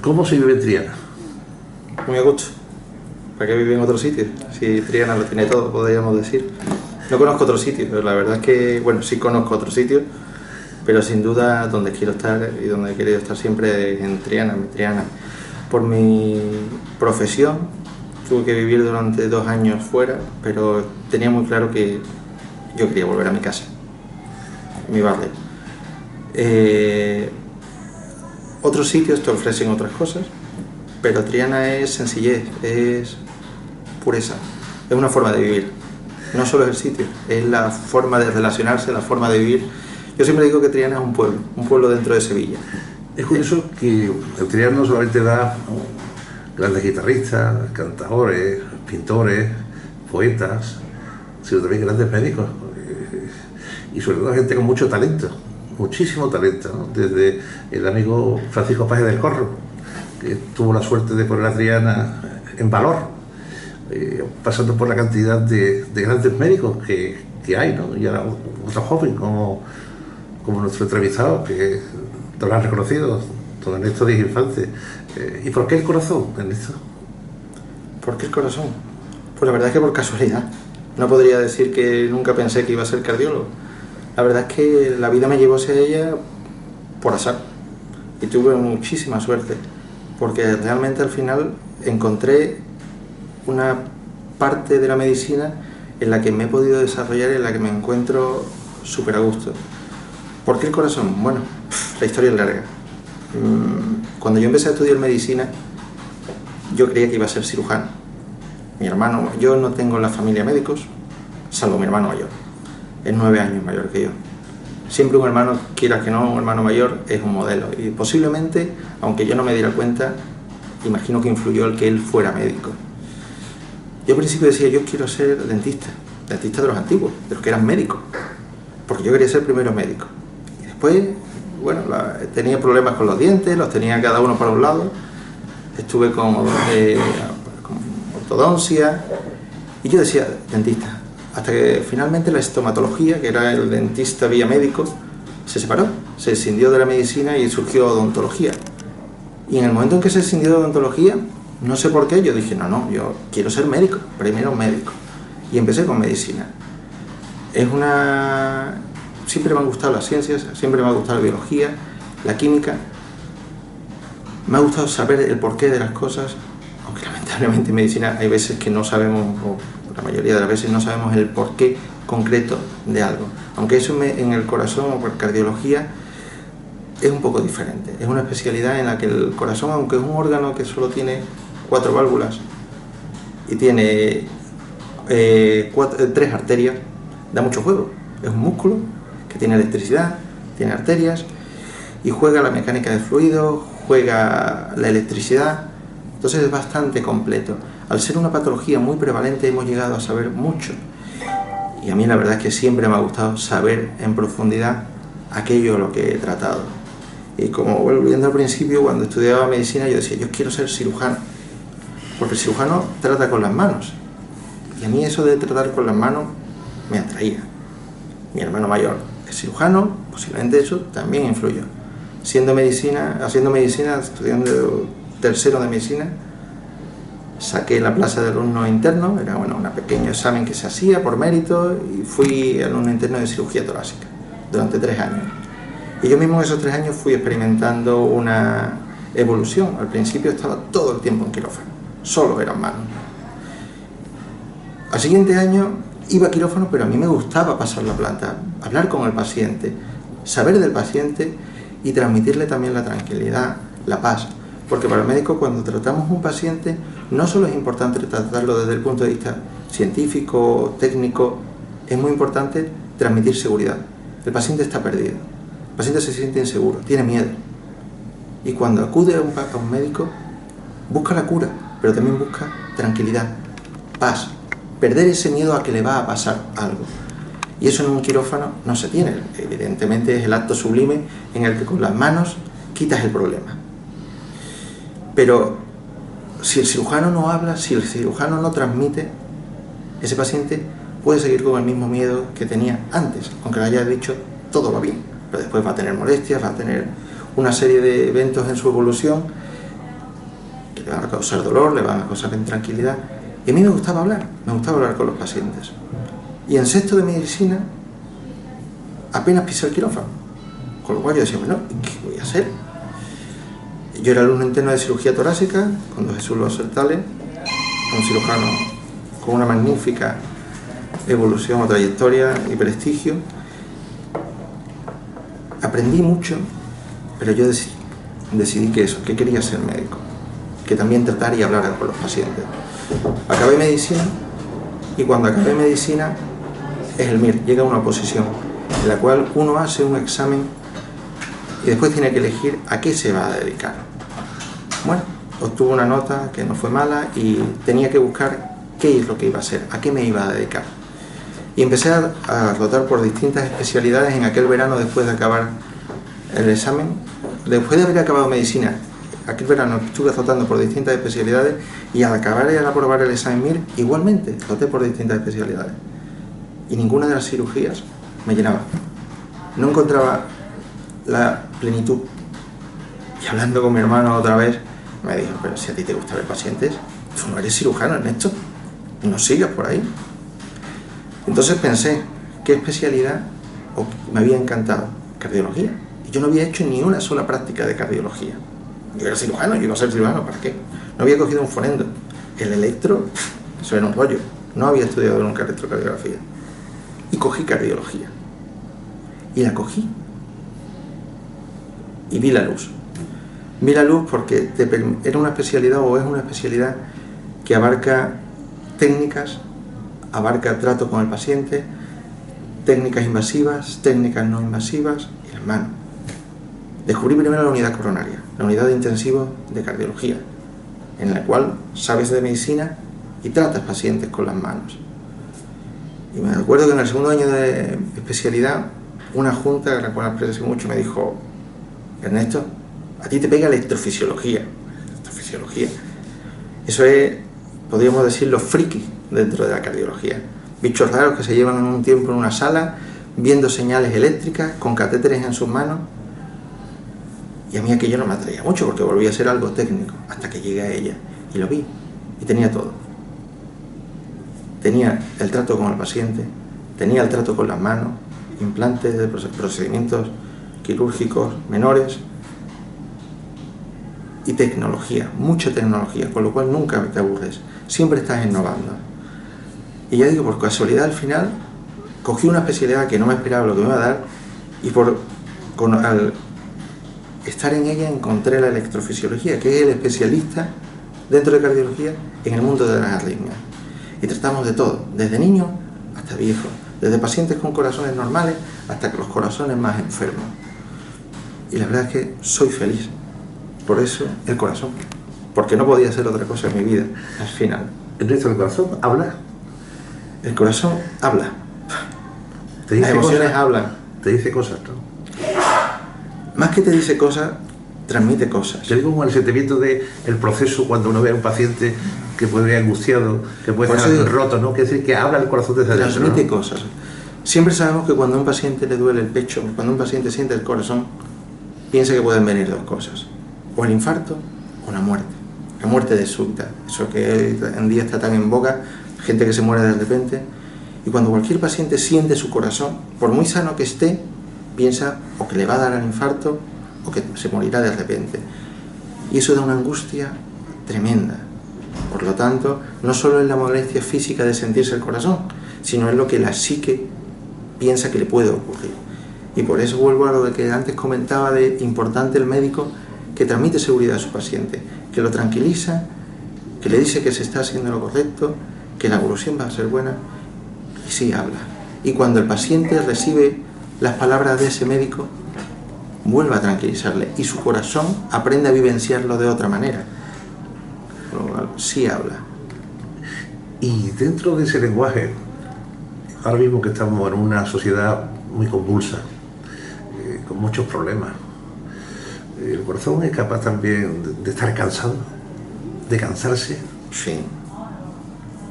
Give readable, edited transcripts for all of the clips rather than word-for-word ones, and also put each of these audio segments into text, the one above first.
¿Cómo se vive en Triana? Muy a gusto. ¿Para qué vivir en otro sitio? Si Triana lo tiene todo, podríamos decir. No conozco otro sitio, pero la verdad es que, bueno, sí conozco otro sitio, pero sin duda donde quiero estar y donde he querido estar siempre es en Triana, Por mi profesión tuve que vivir durante 2 años fuera, pero tenía muy claro que yo quería volver a mi casa, mi barrio. Otros sitios te ofrecen otras cosas, pero Triana es sencillez, es pureza, es una forma de vivir. No solo es el sitio, es la forma de relacionarse, la forma de vivir. Yo siempre digo que Triana es un pueblo dentro de Sevilla. Es curioso que el Triana no solamente da grandes guitarristas, cantadores, pintores, poetas, sino también grandes médicos y sobre todo gente con mucho talento, muchísimo talento, ¿no? Desde el amigo Francisco Páez del Corro, que tuvo la suerte de poner a Triana en valor, pasando por la cantidad de grandes médicos que hay, ¿no? Y ahora otro joven como nuestro entrevistado, que lo han reconocido, don Ernesto Díaz Infante. ¿Y por qué el corazón, Ernesto? ¿Por qué el corazón? Pues la verdad es que por casualidad. No podría decir que nunca pensé que iba a ser cardiólogo. La verdad es que la vida me llevó hacia ella por azar. Y tuve muchísima suerte, porque realmente al final encontré una parte de la medicina en la que me he podido desarrollar y en la que me encuentro súper a gusto. ¿Por qué el corazón? Bueno, la historia es larga. Cuando yo empecé a estudiar medicina, yo creía que iba a ser cirujano. Mi hermano, yo no tengo en la familia médicos, salvo mi hermano mayor. Es 9 años mayor que yo. Siempre un hermano, quiera que no, un hermano mayor es un modelo. Y posiblemente, aunque yo no me diera cuenta, imagino que influyó el que él fuera médico. Yo al principio decía, yo quiero ser dentista de los antiguos, de los que eran médicos, porque yo quería ser primero médico. Y después, bueno, tenía problemas con los dientes, los tenía cada uno para un lado, estuve con ortodoncia, y yo decía, dentista, hasta que finalmente la estomatología, que era el dentista vía médico, se separó, se escindió de la medicina y surgió odontología. Y en el momento en que se escindió de odontología, no sé por qué, yo dije, no, yo quiero ser médico, primero médico. Y empecé con medicina. Siempre me han gustado las ciencias, siempre me ha gustado la biología, la química. Me ha gustado saber el porqué de las cosas, aunque lamentablemente en medicina hay veces que no sabemos, o la mayoría de las veces no sabemos el porqué concreto de algo. Aunque eso en el corazón o por cardiología es un poco diferente. Es una especialidad en la que el corazón, aunque es un órgano que solo tiene 4 válvulas y tiene 3 arterias, da mucho juego. Es un músculo que tiene electricidad, tiene arterias y juega la mecánica de fluidos, juega la electricidad, entonces es bastante completo. Al ser una patología muy prevalente hemos llegado a saber mucho y a mí la verdad es que siempre me ha gustado saber en profundidad aquello a lo que he tratado. Y como volviendo al principio, cuando estudiaba medicina yo decía, yo quiero ser cirujano, porque el cirujano trata con las manos y a mí eso de tratar con las manos me atraía. Mi hermano mayor es cirujano, posiblemente eso también influyó. Haciendo medicina, estudiando tercero de medicina, saqué la plaza de alumno interno, era un pequeño examen que se hacía por mérito y fui alumno interno de cirugía torácica durante 3 años. Y yo mismo en esos 3 años fui experimentando una evolución. Al principio estaba todo el tiempo en quirófano, solo eran manos. Al siguiente año iba a quirófano, pero a mí me gustaba pasar la planta, hablar con el paciente, saber del paciente y transmitirle también la tranquilidad, la paz. Porque para el médico, cuando tratamos un paciente, no solo es importante tratarlo desde el punto de vista científico, técnico, es muy importante transmitir seguridad. El paciente está perdido, el paciente se siente inseguro, tiene miedo. Y cuando acude a un médico, busca la cura, pero también busca tranquilidad, paz, perder ese miedo a que le va a pasar algo. Y eso en un quirófano no se tiene. Evidentemente es el acto sublime en el que con las manos quitas el problema. Pero si el cirujano no habla, si el cirujano no transmite, ese paciente puede seguir con el mismo miedo que tenía antes, aunque le haya dicho todo va bien, pero después va a tener molestias, va a tener una serie de eventos en su evolución le van a causar dolor, le van a causar intranquilidad. Y a mí me gustaba hablar con los pacientes. Y en sexto de medicina apenas pisé el quirófano, con lo cual yo decía, bueno, ¿qué voy a hacer? Yo era alumno interno de cirugía torácica con don Jesús Los Sertales, un cirujano con una magnífica evolución o trayectoria y prestigio. Aprendí mucho, pero yo decidí que quería ser médico, que también tratar y hablar con los pacientes. Acabé medicina, y cuando acabé medicina es el MIR, llega a una oposición en la cual uno hace un examen y después tiene que elegir a qué se va a dedicar. Bueno, obtuve una nota que no fue mala y tenía que buscar qué es lo que iba a hacer, a qué me iba a dedicar. Y empecé a rotar por distintas especialidades en aquel verano después de acabar el examen. Después de haber acabado medicina, aquel verano estuve rotando por distintas especialidades y al acabar y al aprobar el examen MIR, igualmente roté por distintas especialidades. Y ninguna de las cirugías me llenaba. No encontraba la plenitud. Y hablando con mi hermano otra vez, me dijo, pero si a ti te gusta ver pacientes, tú no eres cirujano, Ernesto, no sigas por ahí. Entonces pensé, ¿qué especialidad me había encantado? Cardiología. Y yo no había hecho ni una sola práctica de cardiología. Yo era cirujano, yo iba a ser cirujano, ¿para qué? No había cogido un fonendo. El electro, eso era un rollo. No había estudiado nunca electrocardiografía. Y cogí cardiología. Y la cogí. Y vi la luz. Vi la luz porque era una especialidad o es una especialidad que abarca técnicas, abarca trato con el paciente, técnicas invasivas, técnicas no invasivas y las manos. Descubrí primero la unidad coronaria, la unidad de intensivo de cardiología, en la cual sabes de medicina y tratas pacientes con las manos. Y me acuerdo que en el segundo año de especialidad, una junta, a la cual aprecio mucho, me dijo, Ernesto, a ti te pega electrofisiología. Electrofisiología. Eso es, podríamos decir, lo friki dentro de la cardiología. Bichos raros que se llevan un tiempo en una sala, viendo señales eléctricas, con catéteres en sus manos. Y a mí aquello no me atraía mucho, porque volvía a ser algo técnico, hasta que llegué a ella. Y lo vi, y tenía todo. Tenía el trato con el paciente, tenía el trato con las manos, implantes de procedimientos quirúrgicos menores, y tecnología, mucha tecnología, con lo cual nunca te aburres, siempre estás innovando. Y ya digo, por casualidad al final cogí una especialidad que no me esperaba lo que me iba a dar y al estar en ella encontré la electrofisiología, que es el especialista dentro de cardiología en el mundo de las arritmias. Y tratamos de todo, desde niños hasta viejos, desde pacientes con corazones normales hasta los corazones más enfermos. Y la verdad es que soy feliz. Por eso el corazón, porque no podía hacer otra cosa en mi vida al final. Ernesto, ¿el corazón habla? El corazón habla. ¿Te dice Las emociones cosas? hablan. Te dice cosas, ¿no? Más que te dice cosas, transmite cosas. Te digo como el sentimiento del proceso cuando uno ve a un paciente que puede ir angustiado, que puede estar roto, ¿no? Quiere decir que habla el corazón desde adentro, Transmite ¿no? cosas. Siempre sabemos que cuando a un paciente le duele el pecho, cuando un paciente siente el corazón, piensa que pueden venir dos cosas. O el infarto o la muerte de súbita, eso que hoy en día está tan en boga, gente que se muere de repente. Y cuando cualquier paciente siente su corazón, por muy sano que esté, piensa o que le va a dar el infarto o que se morirá de repente. Y eso da una angustia tremenda. Por lo tanto, no solo es la molestia física de sentirse el corazón, sino es lo que la psique piensa que le puede ocurrir. Y por eso vuelvo a lo de que antes comentaba de importante el médico que transmite seguridad a su paciente, que lo tranquiliza, que le dice que se está haciendo lo correcto, que la evolución va a ser buena, y sí habla. Y cuando el paciente recibe las palabras de ese médico, vuelve a tranquilizarle y su corazón aprende a vivenciarlo de otra manera. Por lo cual, sí habla. Y dentro de ese lenguaje, ahora mismo que estamos en una sociedad muy convulsa, con muchos problemas, el corazón es capaz también de estar cansado, de cansarse. Sí.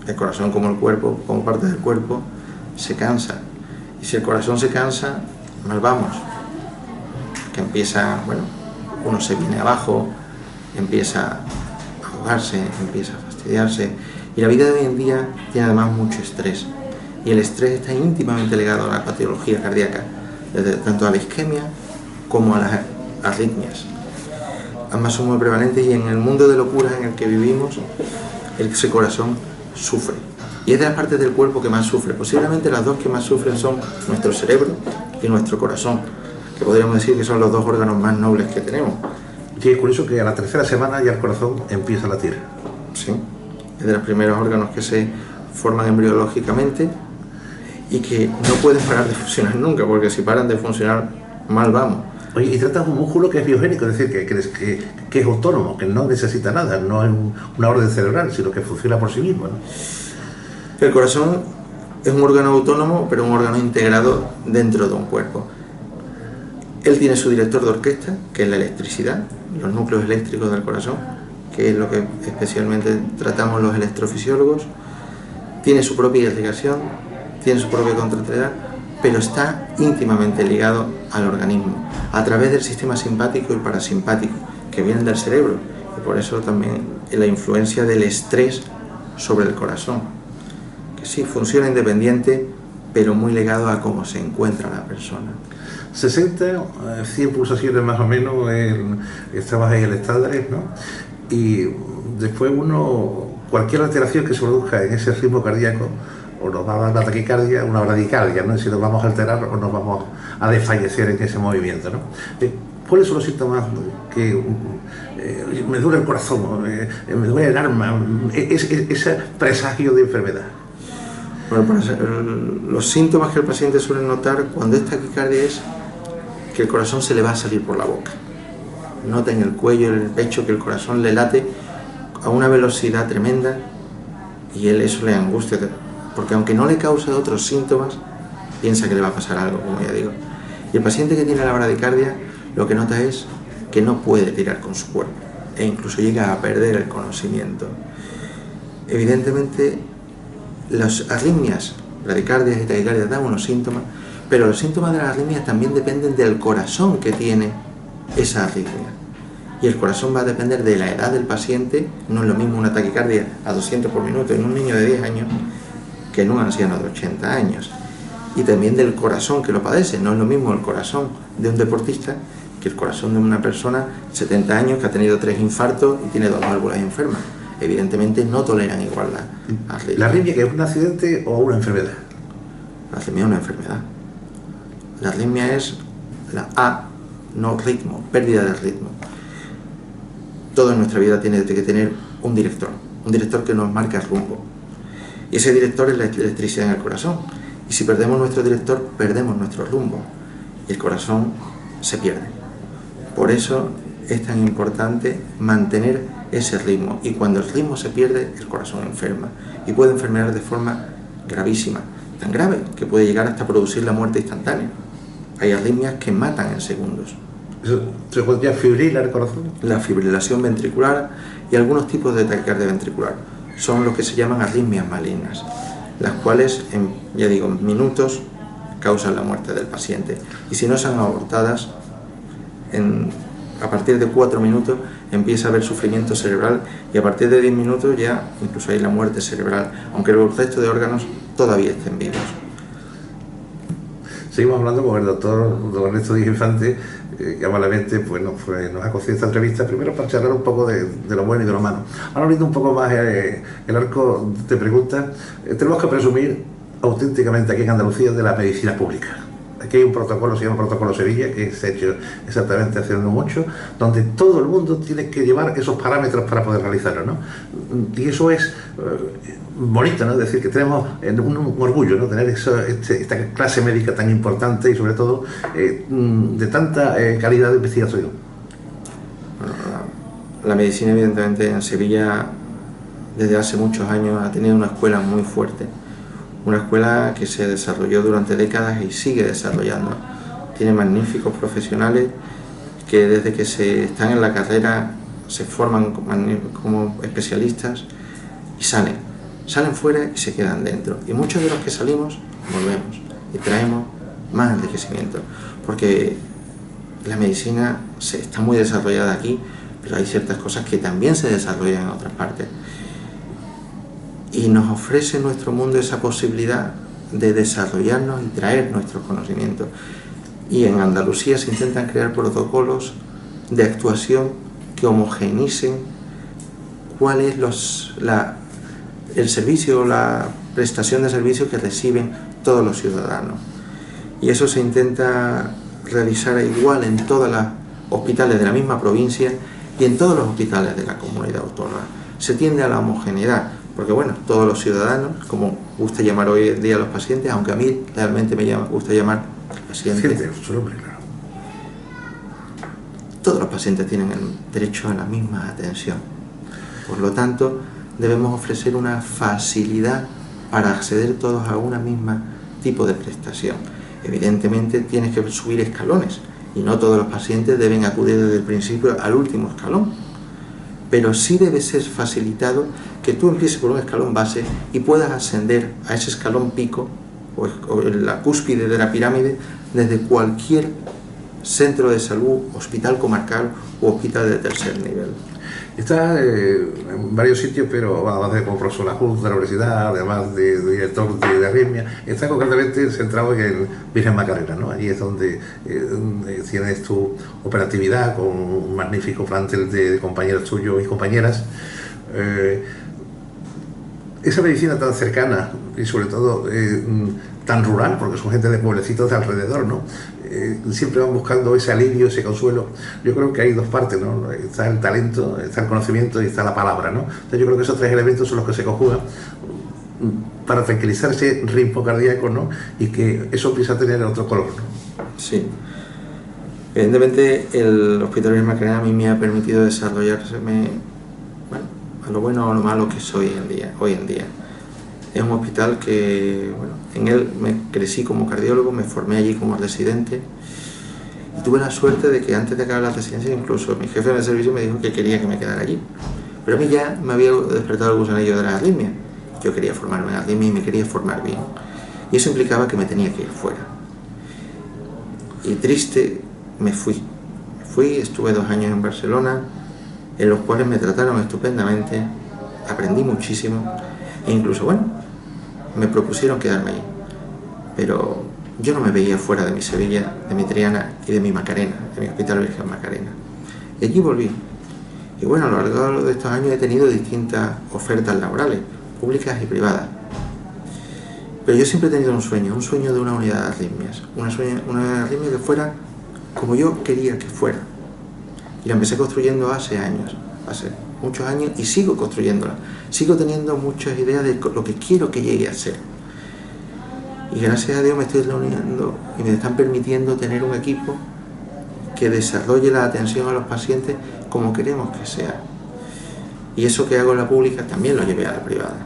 El corazón, como el cuerpo, como parte del cuerpo, se cansa. Y si el corazón se cansa, mal vamos. Que empieza, bueno, uno se viene abajo, empieza a ahogarse, empieza a fastidiarse. Y la vida de hoy en día tiene además mucho estrés. Y el estrés está íntimamente ligado a la patología cardíaca, tanto a la isquemia como a las arritmias. Ambas son muy prevalentes y en el mundo de locuras en el que vivimos, ese corazón sufre. Y es de las partes del cuerpo que más sufre. Posiblemente las dos que más sufren son nuestro cerebro y nuestro corazón, que podríamos decir que son los dos órganos más nobles que tenemos. Sí, es curioso que a la tercera semana ya el corazón empieza a latir. Sí, es de los primeros órganos que se forman embriológicamente y que no pueden parar de funcionar nunca, porque si paran de funcionar, mal vamos. Oye, y tratas un músculo que es biogénico, es decir, que es autónomo, que no necesita nada, no es una orden cerebral, sino que funciona por sí mismo, ¿no? El corazón es un órgano autónomo, pero un órgano integrado dentro de un cuerpo. Él tiene su director de orquesta, que es la electricidad, los núcleos eléctricos del corazón, que es lo que especialmente tratamos los electrofisiólogos. Tiene su propia irrigación, tiene su propia contractilidad, pero está íntimamente ligado al organismo, a través del sistema simpático y parasimpático, que vienen del cerebro, y por eso también la influencia del estrés sobre el corazón, que sí funciona independiente, pero muy ligado a cómo se encuentra la persona. 60, 100 pulsaciones más o menos, estabas ahí en el estádare, ¿no? Y después cualquier alteración que se produzca en ese ritmo cardíaco, o nos va a dar una taquicardia, una bradicardia, ¿no? Si nos vamos a alterar o nos vamos a desfallecer en ese movimiento, ¿no? ¿Cuáles son los síntomas que me duele el corazón, me duele el alma, ese presagio de enfermedad? Bueno, los síntomas que el paciente suele notar cuando es taquicardia es que el corazón se le va a salir por la boca. Nota en el cuello, en el pecho, que el corazón le late a una velocidad tremenda y eso le angustia, porque aunque no le cause otros síntomas, piensa que le va a pasar algo, como ya digo. Y el paciente que tiene la bradicardia lo que nota es que no puede tirar con su cuerpo e incluso llega a perder el conocimiento. Evidentemente, las arritmias, bradicardias y taquicardias dan unos síntomas, pero los síntomas de las arritmias también dependen del corazón que tiene esa arritmia. Y el corazón va a depender de la edad del paciente. No es lo mismo una taquicardia a 200 por minuto en un niño de 10 años que en un anciano de 80 años. Y también del corazón que lo padece. No es lo mismo el corazón de un deportista que el corazón de una persona de 70 años que ha tenido 3 infartos y tiene 2 válvulas enfermas. Evidentemente no toleran igual la arritmia. ¿La arritmia que es un accidente o una enfermedad? La arritmia es una enfermedad. La arritmia es la A, no ritmo, pérdida del ritmo. Todo en nuestra vida tiene que tener un director que nos marca el rumbo. Y ese director es la electricidad en el corazón. Y si perdemos nuestro director, perdemos nuestro rumbo. Y el corazón se pierde. Por eso es tan importante mantener ese ritmo. Y cuando el ritmo se pierde, el corazón enferma. Y puede enfermar de forma gravísima. Tan grave que puede llegar hasta producir la muerte instantánea. Hay arritmias que matan en segundos. ¿Se podría fibrilar el corazón? La fibrilación ventricular y algunos tipos de taquicardia ventricular son lo que se llaman arritmias malignas, las cuales en minutos causan la muerte del paciente. Y si no son abortadas, a partir de 4 minutos empieza a haber sufrimiento cerebral y a partir de 10 minutos ya incluso hay la muerte cerebral, aunque el resto de órganos todavía estén vivos. Seguimos hablando con el doctor don Ernesto Díaz Infante, que amablemente pues nos ha concedido esta entrevista, primero para charlar un poco de lo bueno y de lo malo. Ahora abriendo un poco más el arco de preguntas, tenemos que presumir auténticamente aquí en Andalucía de la medicina pública. Aquí hay un protocolo, se llama Protocolo Sevilla, que se ha hecho exactamente hace no mucho, donde todo el mundo tiene que llevar esos parámetros para poder realizarlo, ¿no? Y eso es bonito, ¿no? Es decir, que tenemos un orgullo, ¿no? Tener esta clase médica tan importante y sobre todo de tanta calidad de investigación. Bueno, la medicina evidentemente en Sevilla desde hace muchos años ha tenido una escuela muy fuerte. Una escuela que se desarrolló durante décadas y sigue desarrollando. Tiene magníficos profesionales que desde que se están en la carrera se forman como especialistas y salen fuera y se quedan dentro. Y muchos de los que salimos volvemos y traemos más enriquecimiento, porque la medicina está muy desarrollada aquí, pero hay ciertas cosas que también se desarrollan en otras partes. Y nos ofrece nuestro mundo esa posibilidad de desarrollarnos y traer nuestros conocimientos. Y en Andalucía se intentan crear protocolos de actuación que homogeneicen cuál es el servicio, la prestación de servicios que reciben todos los ciudadanos. Y eso se intenta realizar igual en todos los hospitales de la misma provincia y en todos los hospitales de la comunidad autónoma. Se tiende a la homogeneidad, porque bueno, todos los ciudadanos, como gusta llamar hoy en día a los pacientes, aunque a mí realmente me gusta llamar pacientes, todos los pacientes tienen el derecho a la misma atención. Por lo tanto, debemos ofrecer una facilidad para acceder todos a una misma tipo de prestación. Evidentemente tienes que subir escalones y no todos los pacientes deben acudir desde el principio al último escalón, pero sí debe ser facilitado que tú empieces por un escalón base y puedas ascender a ese escalón pico o la cúspide de la pirámide desde cualquier centro de salud, hospital comarcal o hospital de tercer nivel. Está en varios sitios, pero además de como profesor adjunto de la universidad, además de director de arritmia, está concretamente centrado en Virgen Macarena, ¿no? Allí es donde tienes tu operatividad con un magnífico plantel de compañeros tuyos y compañeras. Esa medicina tan cercana y sobre todo tan rural, porque son gente de pueblecitos de alrededor, ¿no? Siempre van buscando ese alivio, ese consuelo. Yo creo que hay dos partes, ¿no? Está el talento, está el conocimiento y está la palabra, ¿no? Entonces yo creo que esos tres elementos son los que se conjugan para tranquilizar ese ritmo cardíaco, ¿no? Y que eso empieza a tener otro color, ¿no? Sí. Evidentemente el Hospital Virgen Macarena a mí me ha permitido desarrollarse, bueno, a lo bueno o a lo malo que soy hoy en día. Es un hospital que, bueno, en él me crecí como cardiólogo, me formé allí como residente y tuve la suerte de que antes de acabar la residencia incluso mi jefe de servicio me dijo que quería que me quedara allí. Pero a mí ya me había despertado el gusanillo de la arritmia. Yo quería formarme en arritmia y me quería formar bien. Y eso implicaba que me tenía que ir fuera. Y triste me fui. Estuve 2 años en Barcelona, en los cuales me trataron estupendamente, aprendí muchísimo e incluso, bueno, me propusieron quedarme allí, pero yo no me veía fuera de mi Sevilla, de mi Triana y de mi Macarena, de mi Hospital Virgen Macarena. Y allí volví. Y bueno, a lo largo de estos años he tenido distintas ofertas laborales, públicas y privadas. Pero yo siempre he tenido un sueño de una unidad de arritmias, una unidad de arritmias que fuera como yo quería que fuera. Y la empecé construyendo hace muchos años y sigo construyéndola. Sigo teniendo muchas ideas de lo que quiero que llegue a ser. Y gracias a Dios me estoy reuniendo y me están permitiendo tener un equipo que desarrolle la atención a los pacientes como queremos que sea. Y eso que hago en la pública también lo llevé a la privada.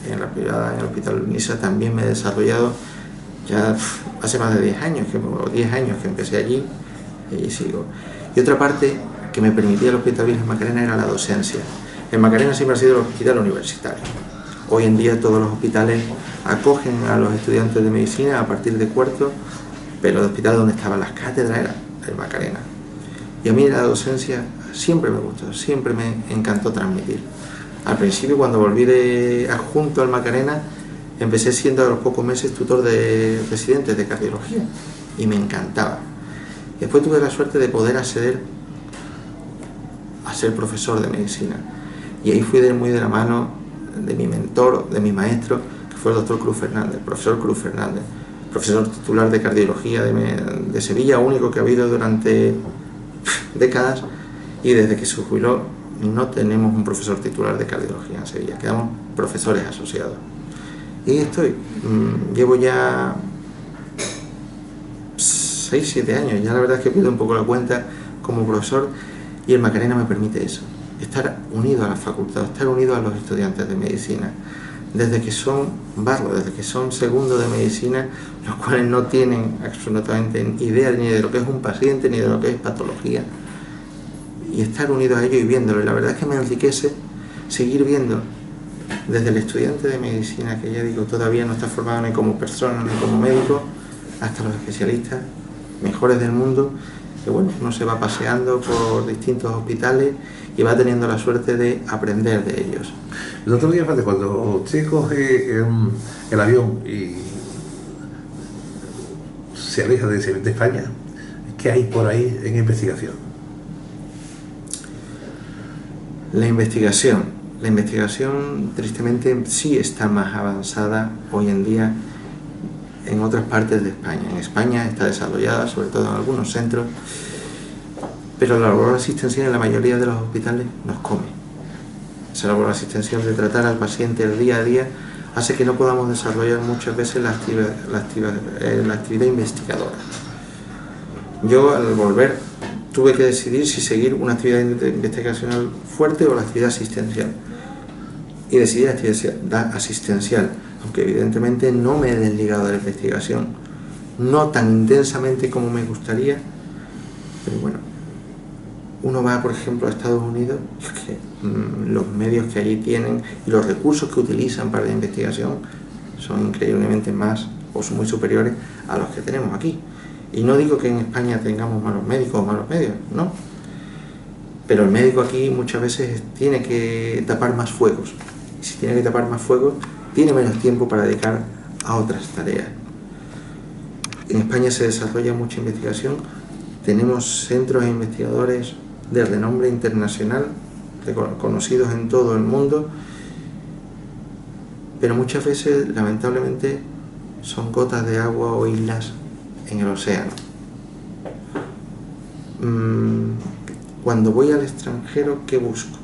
En la privada, en el Hospital Unisa, también me he desarrollado ya hace más de 10 años que empecé allí y sigo. Y otra parte que me permitía el Hospital Virgen Macarena era la docencia. En Macarena siempre ha sido el hospital universitario. Hoy en día todos los hospitales acogen a los estudiantes de medicina a partir de cuarto, pero el hospital donde estaban las cátedras era el Macarena. Y a mí la docencia siempre me gustó, siempre me encantó transmitir. Al principio, cuando volví de adjunto al Macarena, empecé siendo a los pocos meses tutor de residentes de cardiología y me encantaba. Después tuve la suerte de poder acceder a ser profesor de medicina y ahí fui muy de la mano de mi mentor, de mi maestro, que fue el doctor Cruz Fernández, el profesor Cruz Fernández, profesor titular de cardiología de Sevilla, único que ha habido durante décadas, y desde que se jubiló no tenemos un profesor titular de cardiología en Sevilla, quedamos profesores asociados. Y llevo ya 6-7 años, ya la verdad es que pierdo un poco la cuenta como profesor, y el Macarena me permite eso, estar unido a la facultad, estar unido a los estudiantes de medicina, desde que son desde que son segundo de medicina, los cuales no tienen absolutamente idea ni de lo que es un paciente ni de lo que es patología, y estar unido a ello y viéndolo. Y la verdad es que me enriquece seguir viendo desde el estudiante de medicina, que ya digo, todavía no está formado ni como persona ni como médico, hasta los especialistas mejores del mundo, que bueno, uno se va paseando por distintos hospitales y va teniendo la suerte de aprender de ellos. El otro día, fíjate, cuando usted coge el avión y se aleja de España, ¿qué hay por ahí en investigación? La investigación tristemente sí está más avanzada hoy en día en otras partes de España. En España está desarrollada, sobre todo en algunos centros, pero la labor asistencial en la mayoría de los hospitales nos come. Esa labor asistencial de tratar al paciente el día a día hace que no podamos desarrollar muchas veces la actividad investigadora. Yo, al volver, tuve que decidir si seguir una actividad investigacional fuerte o la actividad asistencial. Y decidí la actividad asistencial, aunque evidentemente no me he desligado de la investigación, no tan intensamente como me gustaría, pero bueno, uno va, por ejemplo, a Estados Unidos, y es que los medios que allí tienen y los recursos que utilizan para la investigación son increíblemente más o son muy superiores a los que tenemos aquí. Y no digo que en España tengamos malos médicos o malos medios, no. Pero el médico aquí muchas veces tiene que tapar más fuegos. Y si tiene que tapar más fuegos, tiene menos tiempo para dedicar a otras tareas. En España se desarrolla mucha investigación. Tenemos centros e investigadores de renombre internacional, conocidos en todo el mundo, pero muchas veces, lamentablemente, son gotas de agua o islas en el océano. Cuando voy al extranjero, ¿qué busco?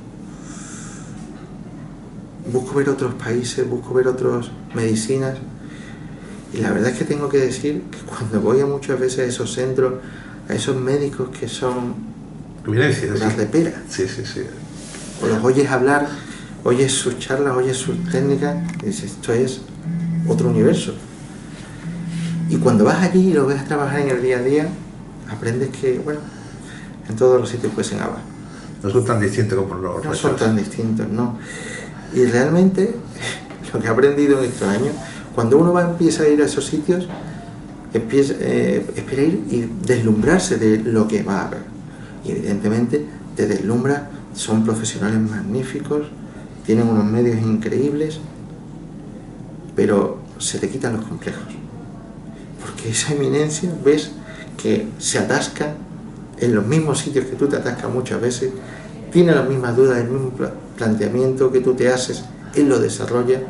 Busco ver otros países, busco ver otras medicinas, y la verdad es que tengo que decir que cuando voy a muchas veces a esos centros, a esos médicos que son las de pera, o los oyes hablar, oyes sus charlas, oyes sus técnicas, y dices, esto es otro universo. Y cuando vas allí y lo ves trabajar en el día a día, aprendes que, bueno, en todos los sitios cuecen habas. No son tan distintos como los No son tan distintos, no. Y realmente, lo que he aprendido en estos años, cuando uno empieza a ir a esos sitios, espera ir y deslumbrarse de lo que va a ver. Y evidentemente te deslumbra, son profesionales magníficos, tienen unos medios increíbles, pero se te quitan los complejos. Porque esa eminencia ves que se atasca en los mismos sitios que tú te atascas muchas veces, tiene las mismas dudas, el mismo planteamiento que tú te haces, él lo desarrolla,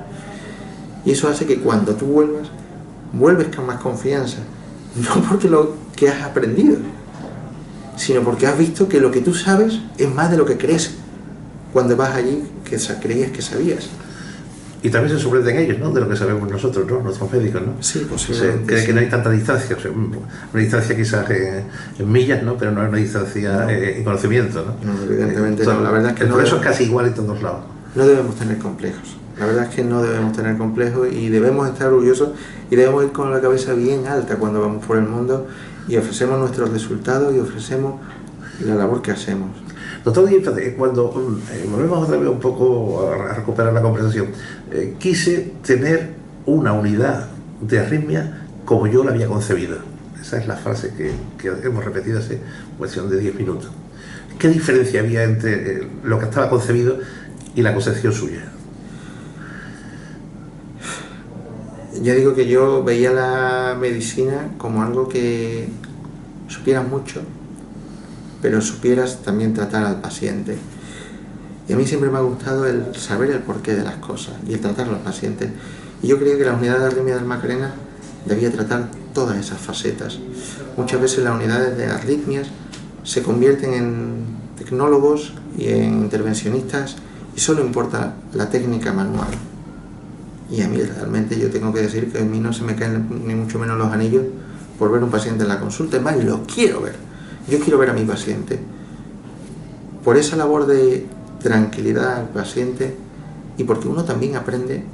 y eso hace que cuando tú vuelves con más confianza, no porque lo que has aprendido, sino porque has visto que lo que tú sabes es más de lo que crees cuando vas allí que creías que sabías. Y también se sorprenden ellos, ¿no?, de lo que sabemos nosotros, ¿no?, nuestros médicos, ¿no? Sí, posiblemente. Cree que no hay tanta distancia, o sea, una distancia quizás en millas, ¿no?, pero no hay una distancia en conocimiento, ¿no? No, evidentemente no. La verdad es que el progreso es casi igual en todos lados. No debemos tener complejos. La verdad es que no debemos tener complejos y debemos estar orgullosos y debemos ir con la cabeza bien alta cuando vamos por el mundo y ofrecemos nuestros resultados y ofrecemos la labor que hacemos. Doctor Díaz, cuando volvemos otra vez un poco a recuperar la conversación, quise tener una unidad de arritmia como yo la había concebido. Esa es la frase que hemos repetido hace cuestión de 10 minutos. ¿Qué diferencia había entre lo que estaba concebido y la concepción suya? Ya digo que yo veía la medicina como algo que supieras mucho, pero supieras también tratar al paciente. Y a mí siempre me ha gustado el saber el porqué de las cosas y el tratar a los pacientes. Y yo creía que la unidad de arritmia del Macarena debía tratar todas esas facetas. Muchas veces las unidades de arritmias se convierten en tecnólogos y en intervencionistas y solo importa la técnica manual. Y a mí realmente yo tengo que decir que a mí no se me caen ni mucho menos los anillos por ver un paciente en la consulta. Es más, lo quiero ver. Yo quiero ver a mi paciente. Por esa labor de tranquilidad al paciente y porque uno también aprende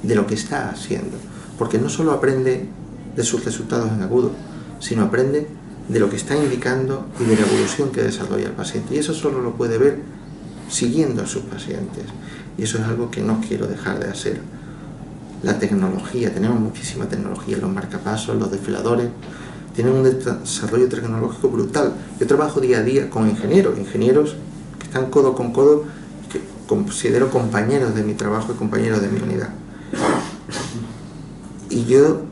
de lo que está haciendo. Porque no solo aprende de sus resultados en agudo, sino aprende de lo que está indicando y de la evolución que desarrolla el paciente. Y eso solo lo puede ver siguiendo a sus pacientes. Y eso es algo que no quiero dejar de hacer. La tecnología, tenemos muchísima tecnología, los marcapasos, los desfiladores, tienen un desarrollo tecnológico brutal. Yo trabajo día a día con ingenieros que están codo con codo, que considero compañeros de mi trabajo y compañeros de mi unidad. Y yo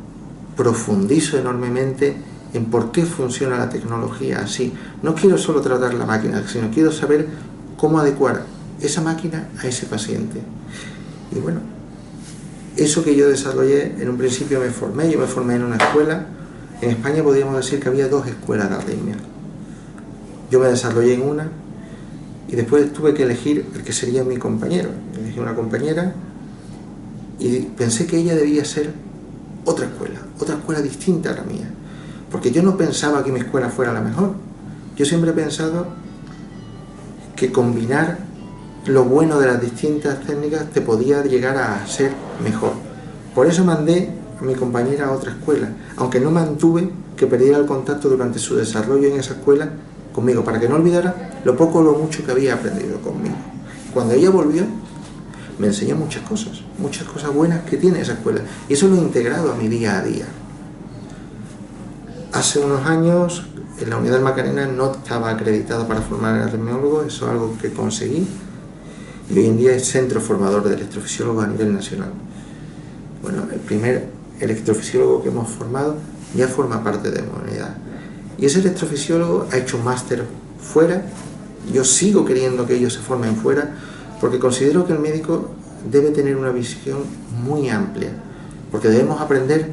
profundizo enormemente en por qué funciona la tecnología así. No quiero solo tratar la máquina, sino quiero saber cómo adecuar esa máquina a ese paciente. Y bueno, eso que yo desarrollé, en un principio yo me formé en una escuela. En España podríamos decir que había 2 escuelas de arritmia. Yo me desarrollé en una y después tuve que elegir el que sería mi compañero. Elegí una compañera y pensé que ella debía ser otra escuela distinta a la mía. Porque yo no pensaba que mi escuela fuera la mejor. Yo siempre he pensado que combinar lo bueno de las distintas técnicas te podía llegar a ser mejor. Por eso mandé a mi compañera a otra escuela, aunque no mantuve que perdiera el contacto durante su desarrollo en esa escuela conmigo, para que no olvidara lo poco o lo mucho que había aprendido conmigo. Cuando ella volvió, me enseñó muchas cosas buenas que tiene esa escuela, y eso lo he integrado a mi día a día. Hace unos años, en la unidad del Macarena no estaba acreditado para formar arritmiólogos, eso es algo que conseguí, y hoy en día es centro formador de electrofisiólogos a nivel nacional. Bueno, el primer electrofisiólogo que hemos formado ya forma parte de la unidad. Y ese electrofisiólogo ha hecho un máster fuera. Yo sigo queriendo que ellos se formen fuera, porque considero que el médico debe tener una visión muy amplia, porque debemos aprender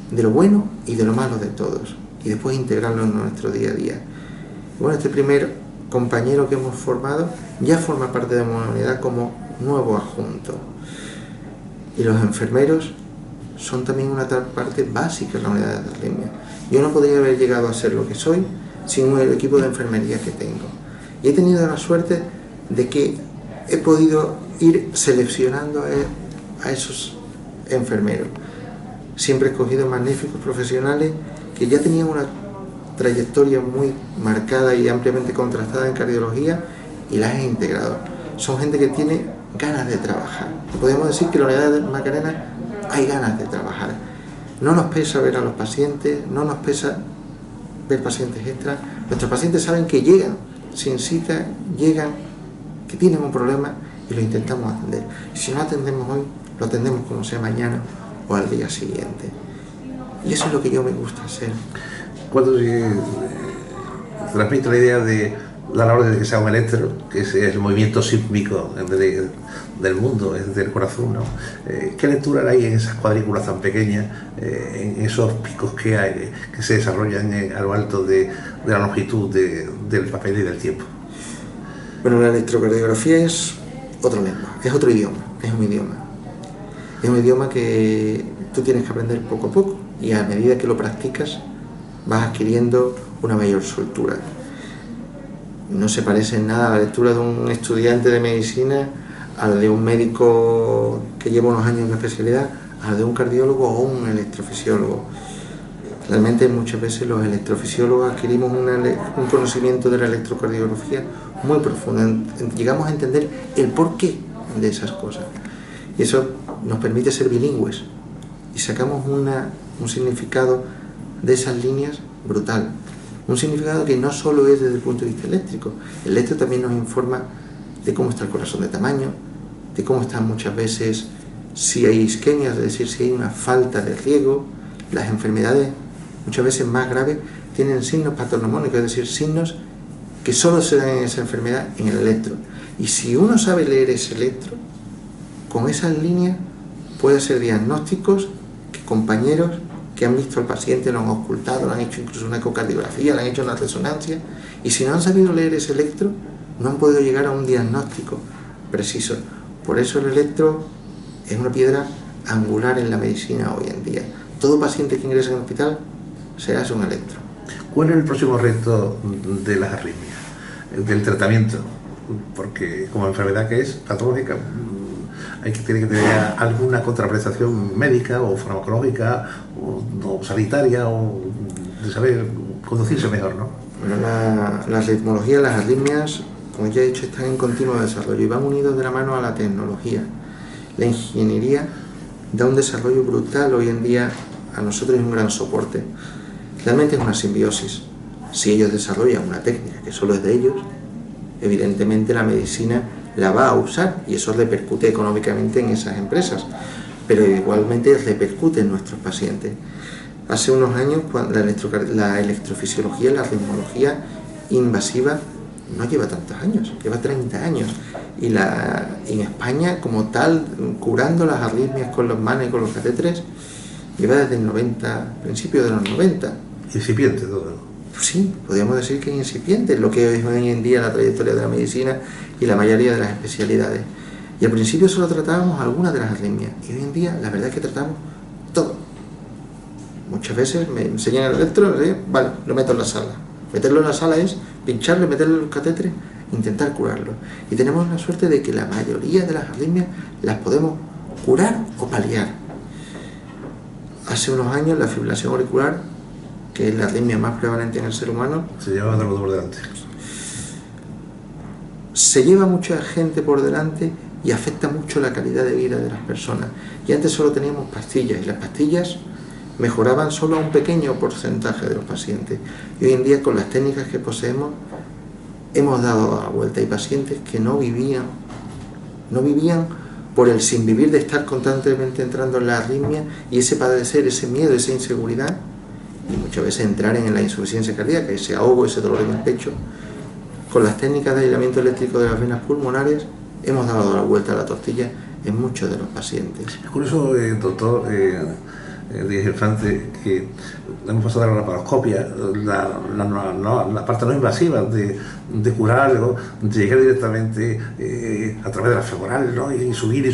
de lo bueno y de lo malo de todos, y después integrarlo en nuestro día a día. Y bueno, este primer compañero que hemos formado ya forma parte de la unidad como nuevo adjunto. Y los enfermeros son también una parte básica en la unidad de arritmia. Yo no podría haber llegado a ser lo que soy sin el equipo de enfermería que tengo. Y he tenido la suerte de que he podido ir seleccionando a esos enfermeros. Siempre he escogido magníficos profesionales que ya tenían una trayectoria muy marcada y ampliamente contrastada en cardiología, y las he integrado. Son gente que tiene ganas de trabajar. Podemos decir que en la unidad de Macarena hay ganas de trabajar. No nos pesa ver a los pacientes, no nos pesa ver pacientes extras. Nuestros pacientes saben que llegan sin cita, llegan, que tienen un problema, y lo intentamos atender. Si no atendemos hoy, lo atendemos como sea mañana o al día siguiente. Y eso es lo que yo me gusta hacer. Cuando transmito la idea de la labor de que sea un electro, que es el movimiento sísmico del mundo, es del corazón, ¿no? ¿Qué lectura hay en esas cuadrículas tan pequeñas, en esos picos que hay, que se desarrollan a lo alto de la longitud del papel y del tiempo? Bueno, la electrocardiografía es otra lengua, es otro idioma, es un idioma. Es un idioma que tú tienes que aprender poco a poco, y a medida que lo practicas vas adquiriendo una mayor soltura. No se parece en nada la lectura de un estudiante de medicina a la de un médico que lleva unos años en la especialidad, a la de un cardiólogo o un electrofisiólogo. Realmente muchas veces los electrofisiólogos adquirimos un conocimiento de la electrocardiografía muy profundo. Llegamos a entender el porqué de esas cosas. Y eso nos permite ser bilingües. Y sacamos un significado de esas líneas brutal. Un significado que no solo es desde el punto de vista eléctrico. El electro también nos informa de cómo está el corazón de tamaño, de cómo están muchas veces, si hay isquemia, es decir, si hay una falta de riego. Las enfermedades muchas veces más graves tienen signos patognomónicos, es decir, signos que solo se dan en esa enfermedad en el electro. Y si uno sabe leer ese electro, con esas líneas puede hacer diagnósticos que compañeros que han visto al paciente lo han ocultado, lo han hecho incluso una ecocardiografía, lo han hecho una resonancia, y si no han sabido leer ese electro, no han podido llegar a un diagnóstico preciso. Por eso el electro es una piedra angular en la medicina hoy en día. Todo paciente que ingresa en el hospital se hace un electro. ¿Cuál es el próximo reto de las arritmias, del tratamiento? Porque como enfermedad que es patológica, tiene que tener alguna contraprestación médica o farmacológica o sanitaria, o de saber conducirse mejor, ¿no? Bueno, la ritmología, las arritmias, como ya he dicho, están en continuo desarrollo y van unidos de la mano a la tecnología. La ingeniería da un desarrollo brutal hoy en día, a nosotros es un gran soporte. Realmente es una simbiosis. Si ellos desarrollan una técnica que solo es de ellos, evidentemente la medicina la va a usar y eso repercute económicamente en esas empresas, pero igualmente repercute en nuestros pacientes. Hace unos años, cuando la electrofisiología, la ritmología invasiva no lleva tantos años, lleva 30 años. Y en España, como tal, curando las arritmias con los manes y con los catéteres, lleva desde el 90, principio de los 90. Incipiente todo, ¿no? Sí, podríamos decir que es incipiente lo que es hoy en día la trayectoria de la medicina y la mayoría de las especialidades. Y al principio solo tratábamos algunas de las arritmias, y hoy en día la verdad es que tratamos todo. Muchas veces me enseñan el electro, vale, lo meto en la sala. Meterlo en la sala es pincharle, meterle los catéteres, intentar curarlo. Y tenemos la suerte de que la mayoría de las arritmias las podemos curar o paliar. Hace unos años la fibrilación auricular, que es la arritmia más prevalente en el ser humano, se lleva a todo el mundo por delante. Se lleva mucha gente por delante y afecta mucho la calidad de vida de las personas. Y antes solo teníamos pastillas, y las pastillas mejoraban solo a un pequeño porcentaje de los pacientes. Y hoy en día, con las técnicas que poseemos, hemos dado la vuelta. Hay pacientes que no vivían por el sin vivir de estar constantemente entrando en la arritmia y ese padecer, ese miedo, esa inseguridad, y muchas veces entrar en la insuficiencia cardíaca, ese ahogo, ese dolor en el pecho. Con las técnicas de aislamiento eléctrico de las venas pulmonares hemos dado la vuelta a la tortilla en muchos de los pacientes. Es curioso, doctor Díaz Infante, que hemos pasado de la laparoscopia, la parte no invasiva de curar, ¿no? De llegar directamente a través de la femoral, ¿no? Y subir,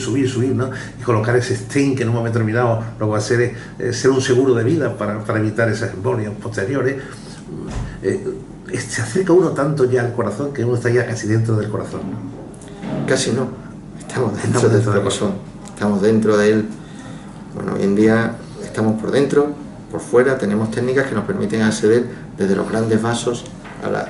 ¿no? Y colocar ese stent que en un momento determinado lo que va a hacer es ser un seguro de vida para evitar esas embolias posteriores. Se acerca uno tanto ya al corazón que uno está ya casi dentro del corazón, ¿no? Casi no, estamos dentro del corazón, estamos dentro de él. Bueno, hoy en día estamos por dentro, por fuera, tenemos técnicas que nos permiten acceder desde los grandes vasos a la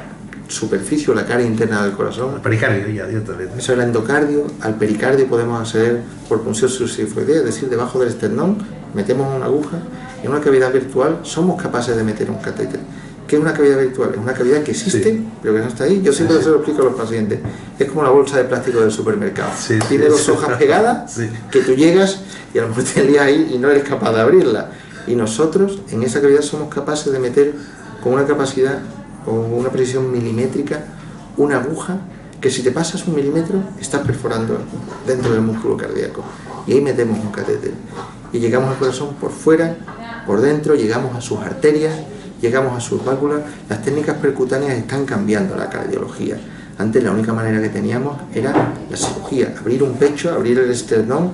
superficie o la cara interna del corazón. Al pericardio ya directamente. Eso es el endocardio. Al pericardio podemos acceder por punción subsifoidea, es decir, debajo del esternón metemos una aguja y en una cavidad virtual somos capaces de meter un catéter. ¿Qué es una cavidad virtual? Es una cavidad que existe, sí, pero que no está ahí. Yo siempre se lo explico a los pacientes. Es como la bolsa de plástico del supermercado. Sí, tiene dos hojas pegadas, sí, que tú llegas y a lo mejor te lías ahí y no eres capaz de abrirla. Y nosotros en esa cavidad somos capaces de meter con una capacidad o una precisión milimétrica una aguja que si te pasas 1 milímetro estás perforando dentro del músculo cardíaco. Y ahí metemos un catéter. Y llegamos al corazón por fuera, por dentro, llegamos a sus arterias, llegamos a sus válvulas. Las técnicas percutáneas están cambiando la cardiología. Antes la única manera que teníamos era la cirugía, abrir un pecho, abrir el esternón,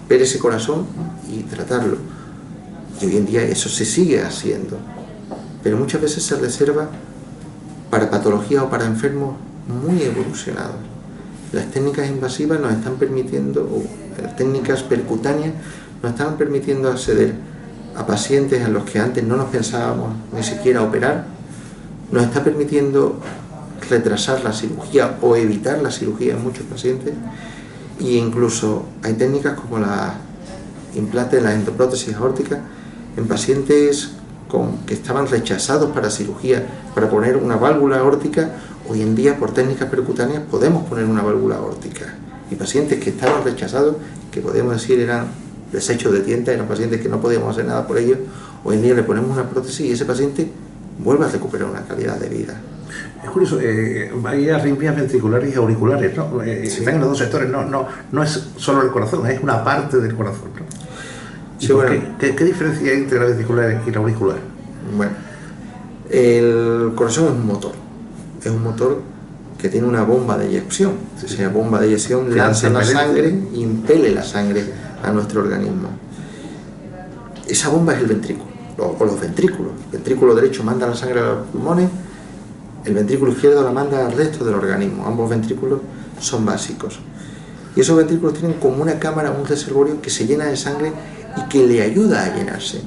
ver ese corazón y tratarlo. Y hoy en día eso se sigue haciendo, pero muchas veces se reserva para patologías o para enfermos muy evolucionados. Las técnicas invasivas nos están permitiendo, o las técnicas percutáneas nos están permitiendo acceder a pacientes a los que antes no nos pensábamos ni siquiera operar, nos está permitiendo retrasar la cirugía o evitar la cirugía en muchos pacientes, e incluso hay técnicas como la implante de la endoprótesis aórtica en pacientes que estaban rechazados para cirugía, para poner una válvula aórtica. Hoy en día por técnicas percutáneas podemos poner una válvula aórtica, y pacientes que estaban rechazados, que podemos decir eran desechos de tienta, eran pacientes que no podíamos hacer nada por ellos, hoy en día le ponemos una prótesis y ese paciente vuelve a recuperar una calidad de vida. Es curioso, hay arritmias ventriculares y auriculares, ¿no? Sí. Están en los dos sectores, no es solo el corazón, es una parte del corazón, ¿no? Sí, bueno, ¿qué diferencia hay entre la ventricular y la auricular? Bueno, el corazón es un motor que tiene una bomba de eyección. Sí. O sea, bomba de eyección lanza la sangre, impele la sangre a nuestro organismo. Esa bomba es el ventrículo, o los ventrículos. El ventrículo derecho manda la sangre a los pulmones, el ventrículo izquierdo la manda al resto del organismo. Ambos ventrículos son básicos. Y esos ventrículos tienen como una cámara, un reservorio que se llena de sangre y que le ayuda a llenarse.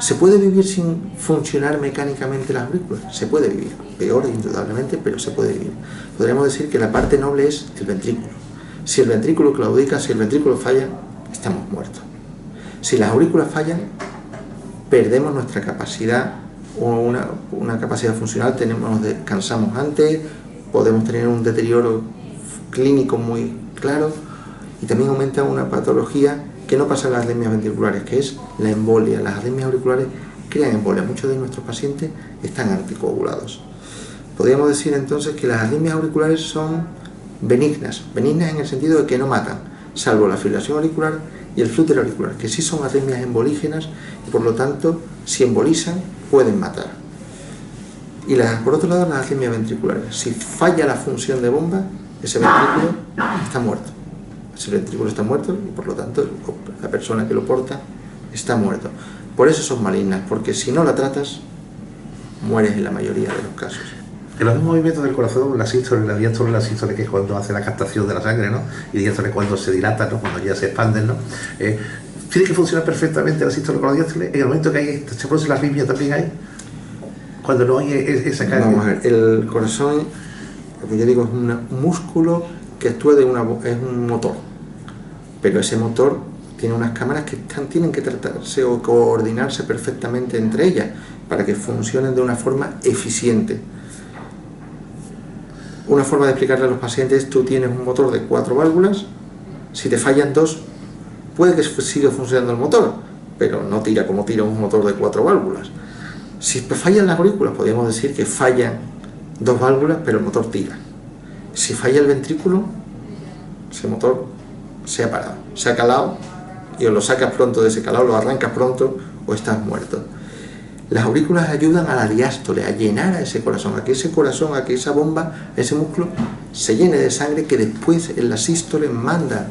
¿Se puede vivir sin funcionar mecánicamente las aurículas? Se puede vivir, peor indudablemente, pero se puede vivir. Podríamos decir que la parte noble es el ventrículo. Si el ventrículo claudica, si el ventrículo falla, estamos muertos. Si las aurículas fallan, perdemos nuestra capacidad una capacidad funcional, descansamos antes, podemos tener un deterioro clínico muy claro, y también aumenta una patología que no pasa en las arritmias ventriculares, que es la embolia. Las arritmias auriculares crean embolia. Muchos de nuestros pacientes están anticoagulados. Podríamos decir entonces que las arritmias auriculares son benignas en el sentido de que no matan, salvo la fibrilación auricular y el flúter auricular, que sí son arritmias embolígenas y por lo tanto, si embolizan, pueden matar. Y por otro lado, las arritmias ventriculares. Si falla la función de bomba, ese ventrículo está muerto. Ese ventrículo está muerto y por lo tanto la persona que lo porta está muerto. Por eso son malignas, porque si no la tratas, mueres en la mayoría de los casos. En los dos movimientos del corazón, la sístole y la diástole, la sístole que es cuando hace la captación de la sangre, ¿no? Y diástole cuando se dilata, ¿no? Cuando ya se expanden, ¿no? Tiene que funcionar perfectamente la sístole con la diástole. En el momento que se produce la arritmia también hay, cuando no hay esa carga. Vamos a ver, el corazón, como yo digo, es un músculo que actúa es un motor, pero ese motor tiene unas cámaras que tienen que tratarse o coordinarse perfectamente entre ellas para que funcionen de una forma eficiente. Una forma de explicarle a los pacientes: tú tienes un motor de 4 válvulas, si te fallan 2, puede que siga funcionando el motor, pero no tira como tira un motor de 4 válvulas. Si fallan las aurículas, podríamos decir que fallan 2 válvulas, pero el motor tira. Si falla el ventrículo, ese motor se ha parado, se ha calado, y o lo sacas pronto de ese calado, lo arrancas pronto, o estás muerto. Las aurículas ayudan a la diástole, a llenar a ese corazón, a que esa bomba, ese músculo, se llene de sangre que después en la sístole manda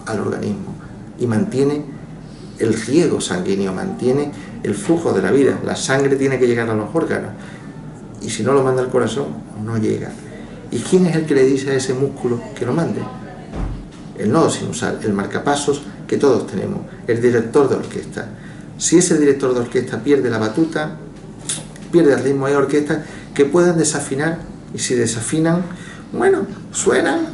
al organismo y mantiene el riego sanguíneo, mantiene el flujo de la vida. La sangre tiene que llegar a los órganos y si no lo manda al corazón, no llega. ¿Y quién es el que le dice a ese músculo que lo mande? El nodo sinusal, el marcapasos que todos tenemos, el director de orquesta. Si ese director de orquesta pierde la batuta, pierde el ritmo, hay orquestas que pueden desafinar, y si desafinan, bueno, suenan,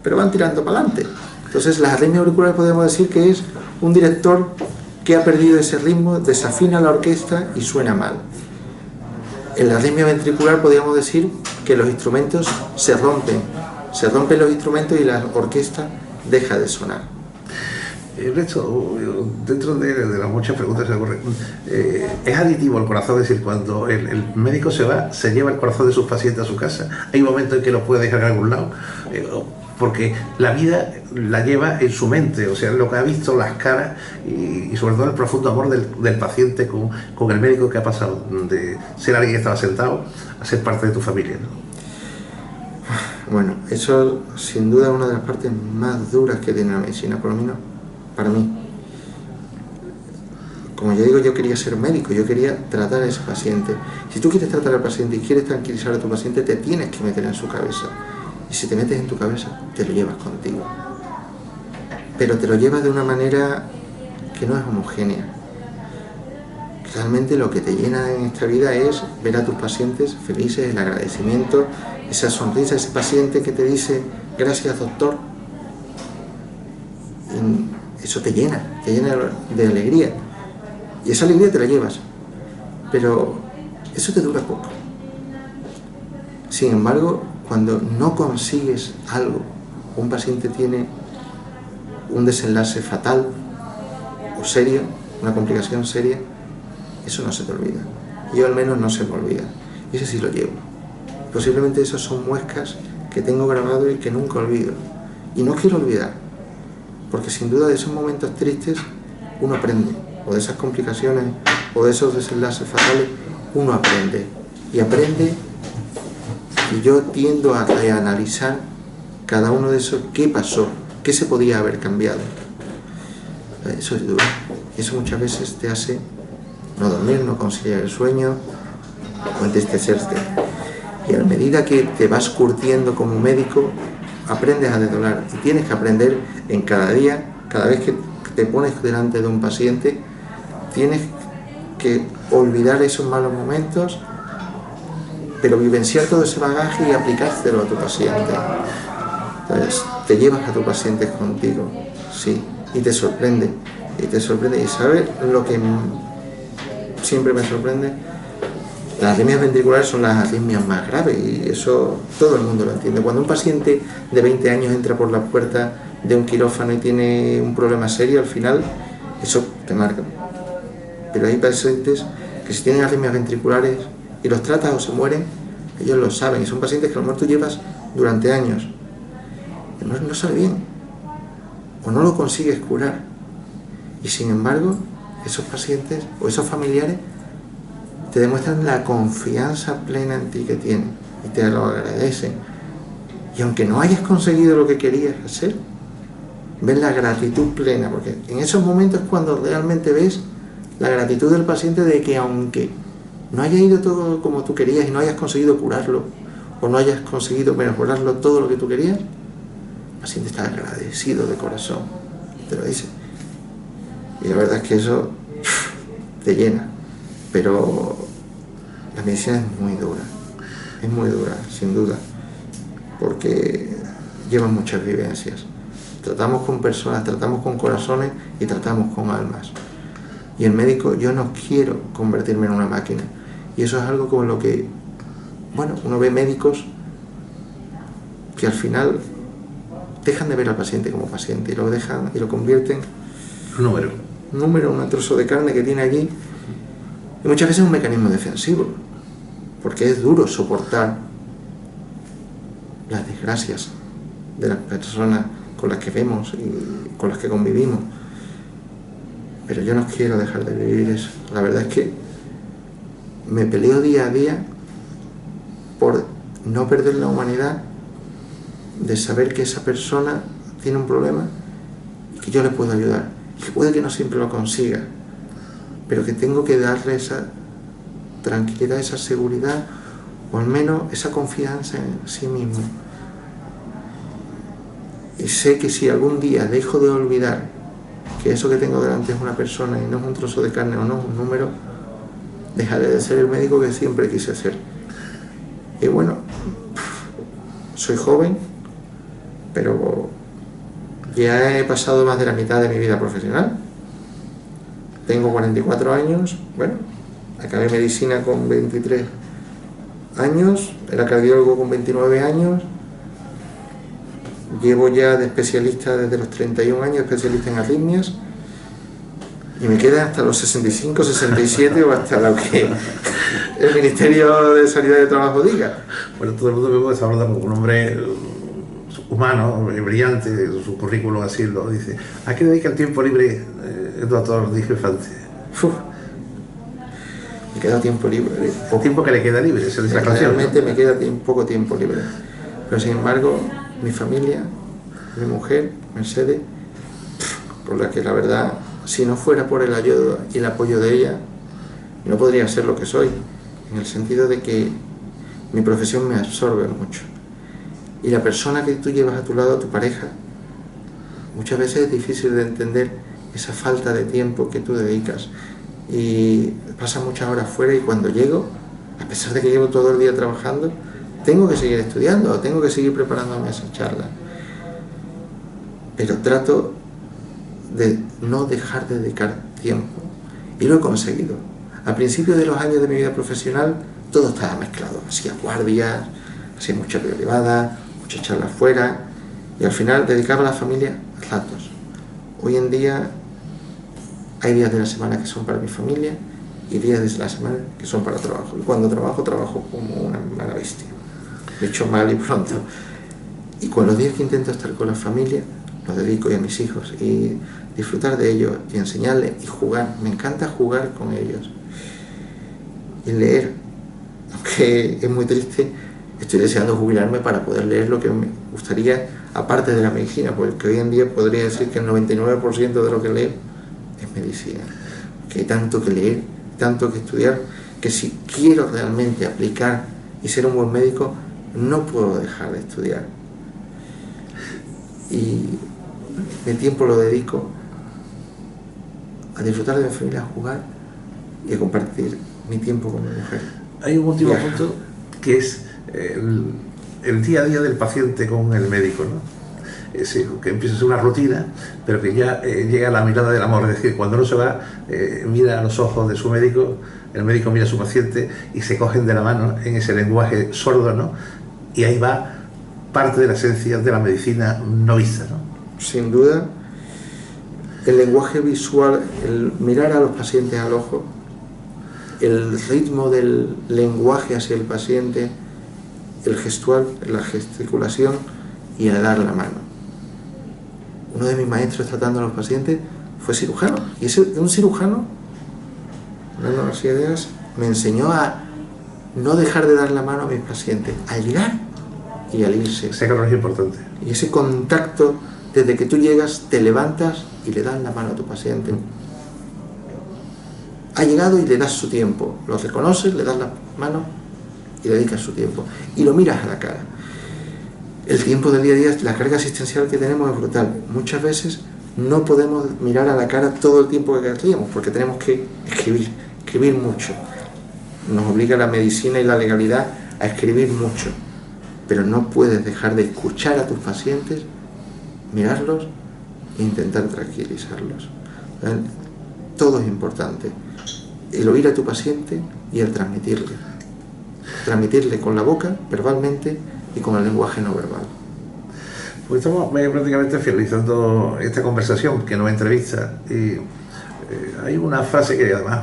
pero van tirando para adelante. Entonces las arritmias auriculares podemos decir que es un director que ha perdido ese ritmo, desafina la orquesta y suena mal. En la arritmia ventricular podríamos decir que los instrumentos se rompen los instrumentos y la orquesta deja de sonar. Dentro de las muchas preguntas que se ocurren, ¿es aditivo el corazón? Es decir, cuando el médico se va, se lleva el corazón de sus pacientes a su casa. ¿Hay un momento en que lo puede dejar en algún lado? Porque la vida la lleva en su mente, o sea, lo que ha visto, las caras y sobre todo el profundo amor del paciente con el médico, que ha pasado de ser alguien que estaba sentado a ser parte de tu familia, ¿no? Bueno, eso sin duda es una de las partes más duras que tiene la medicina, por lo menos para mí. Como ya digo, yo quería ser médico, yo quería tratar a ese paciente. Si tú quieres tratar al paciente y quieres tranquilizar a tu paciente, te tienes que meter en su cabeza. Y si te metes en tu cabeza, te lo llevas contigo. Pero te lo llevas de una manera que no es homogénea. Realmente lo que te llena en esta vida es ver a tus pacientes felices, el agradecimiento, esa sonrisa, ese paciente que te dice gracias doctor. Y eso te llena de alegría. Y esa alegría te la llevas. Pero eso te dura poco. Sin embargo, cuando no consigues algo, un paciente tiene un desenlace fatal o serio, una complicación seria, eso no se te olvida. Yo al menos no se me olvida. Y ese sí lo llevo. Posiblemente esas son muescas que tengo grabado y que nunca olvido. Y no quiero olvidar, porque sin duda de esos momentos tristes uno aprende, o de esas complicaciones, o de esos desenlaces fatales, uno aprende. Y aprende, y yo tiendo a reanalizar cada uno de esos, qué pasó, qué se podía haber cambiado. Eso es duro. Eso muchas veces te hace no dormir, no conciliar el sueño, o entristecerte. Y a medida que te vas curtiendo como médico, aprendes a desdoblar. Y tienes que aprender en cada día, cada vez que te pones delante de un paciente, tienes que olvidar esos malos momentos, pero vivenciar todo ese bagaje y aplicárselo a tu paciente. Entonces, te llevas a tu paciente contigo, sí, y te sorprende. Y sabes lo que siempre me sorprende, Las arritmias ventriculares son las arritmias más graves y eso todo el mundo lo entiende. Cuando un paciente de 20 años entra por la puerta de un quirófano y tiene un problema serio, al final eso te marca. Pero hay pacientes que si tienen arritmias ventriculares y los tratas o se mueren, ellos lo saben, y son pacientes que a lo mejor tú llevas durante años y no sale bien o no lo consigues curar, y sin embargo esos pacientes o esos familiares te demuestran la confianza plena en ti que tienen y te lo agradecen, y aunque no hayas conseguido lo que querías hacer, ves la gratitud plena, porque en esos momentos es cuando realmente ves la gratitud del paciente de que aunque no haya ido todo como tú querías y no hayas conseguido curarlo o no hayas conseguido mejorarlo todo lo que tú querías, el paciente está agradecido de corazón, te lo dice. Y la verdad es que eso te llena. Pero la medicina es muy dura, sin duda, porque lleva muchas vivencias. Tratamos con personas, tratamos con corazones y tratamos con almas. Y el médico, yo no quiero convertirme en una máquina. Y eso es algo como lo que, bueno, uno ve médicos que al final dejan de ver al paciente como paciente y lo dejan y lo convierten Un número, un trozo de carne que tiene allí. Y muchas veces es un mecanismo defensivo, porque es duro soportar las desgracias de las personas con las que vemos y con las que convivimos. Pero yo no quiero dejar de vivir eso. La verdad es que me peleo día a día por no perder la humanidad, de saber que esa persona tiene un problema y que yo le puedo ayudar, y que puede que no siempre lo consiga, pero que tengo que darle esa tranquilidad, esa seguridad, o al menos esa confianza en sí mismo. Y sé que si algún día dejo de olvidar que eso que tengo delante es una persona y no es un trozo de carne o no es un número, dejaré de ser el médico que siempre quise ser. Y bueno, soy joven, pero ya he pasado más de la mitad de mi vida profesional. Tengo 44 años, bueno, acabé medicina con 23 años, era cardiólogo con 29 años, llevo ya de especialista desde los 31 años, especialista en arritmias, y me queda hasta los 65, 67 o hasta lo que el Ministerio de Sanidad y de Trabajo diga. Bueno, todo el mundo me puede hablar como un hombre humano, brillante, su currículum así lo dice. ¿A qué dedica el tiempo libre el doctor Diego Infante? Me queda tiempo libre. El tiempo que le queda libre, esa es la canción, realmente, ¿no? Me queda poco tiempo libre. Pero sin embargo, mi familia, mi mujer, Mercedes, por la que la verdad, si no fuera por el ayuda y el apoyo de ella, no podría ser lo que soy, en el sentido de que mi profesión me absorbe mucho. Y la persona que tú llevas a tu lado, tu pareja, muchas veces es difícil de entender esa falta de tiempo que tú dedicas. Y pasan muchas horas fuera, y cuando llego, a pesar de que llevo todo el día trabajando, tengo que seguir estudiando, tengo que seguir preparándome a esa charla. Pero trato de no dejar de dedicar tiempo, y lo he conseguido. Al principio de los años de mi vida profesional, todo estaba mezclado. Hacía guardias, hacía mucha privada, muchas charlas fuera, y al final dedicaba a la familia ratos. Hoy en día hay días de la semana que son para mi familia y días de la semana que son para trabajo. Y cuando trabajo como una mala bestia. Me echo mal y pronto. Y con los días que intento estar con la familia, los dedico a mis hijos y disfrutar de ellos y enseñarles y jugar. Me encanta jugar con ellos. Y leer. Aunque es muy triste, estoy deseando jubilarme para poder leer lo que me gustaría, aparte de la medicina, porque hoy en día podría decir que el 99% de lo que leo es medicina. Que hay tanto que leer, tanto que estudiar, que si quiero realmente aplicar y ser un buen médico, no puedo dejar de estudiar. Y mi tiempo lo dedico a disfrutar de mi familia, a jugar y a compartir mi tiempo con mi mujer. Hay un último punto que es el día a día del paciente con el médico, ¿no? Que empieza a ser una rutina, pero que ya llega a la mirada del amor. Es decir, cuando uno se va, mira a los ojos de su médico el médico mira a su paciente y se cogen de la mano en ese lenguaje sordo, ¿no? Y ahí va parte de la esencia de la medicina no vista, ¿no? Sin duda, el lenguaje visual, el mirar a los pacientes al ojo, el ritmo del lenguaje hacia el paciente, el gestual, la gesticulación y el dar la mano. Uno de mis maestros tratando a los pacientes fue cirujano, y un cirujano, una universidad de ideas, me enseñó a no dejar de dar la mano a mis pacientes, al llegar y al irse. Ese calor es importante. Y ese contacto, desde que tú llegas, te levantas y le das la mano a tu paciente. Ha llegado y le das su tiempo, lo reconoces, le das la mano y le dedicas su tiempo. Y lo miras a la cara. El tiempo del día a día, la carga asistencial que tenemos es brutal. Muchas veces no podemos mirar a la cara todo el tiempo que queríamos, porque tenemos que escribir mucho. Nos obliga la medicina y la legalidad a escribir mucho, pero no puedes dejar de escuchar a tus pacientes, mirarlos e intentar tranquilizarlos. Todo es importante. El oír a tu paciente y el transmitirle. Transmitirle con la boca, verbalmente, y con el lenguaje no verbal. Pues estamos prácticamente finalizando esta conversación, que no es entrevista, y hay una frase que además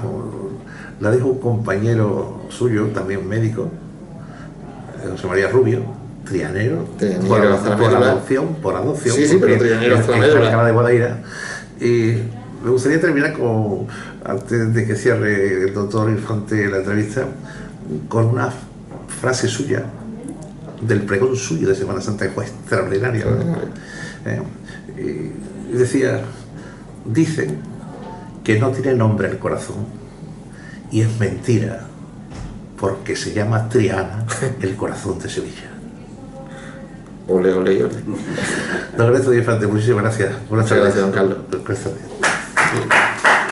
la dijo un compañero suyo, también médico, José María Rubio, trianero por adopción, sí, pero trianero de Guadaira. Y me gustaría terminar con, antes de que cierre el doctor Infante la entrevista, con una frase suya, del pregón suyo de Semana Santa, que fue extraordinario, ¿no? Y decía: dicen que no tiene nombre el corazón, y es mentira, porque se llama Triana, el corazón de Sevilla. Ole, ole, ole. Don Ernesto Infante, muchísimas gracias. Buenas tardes, don Carlos. Buenas tardes.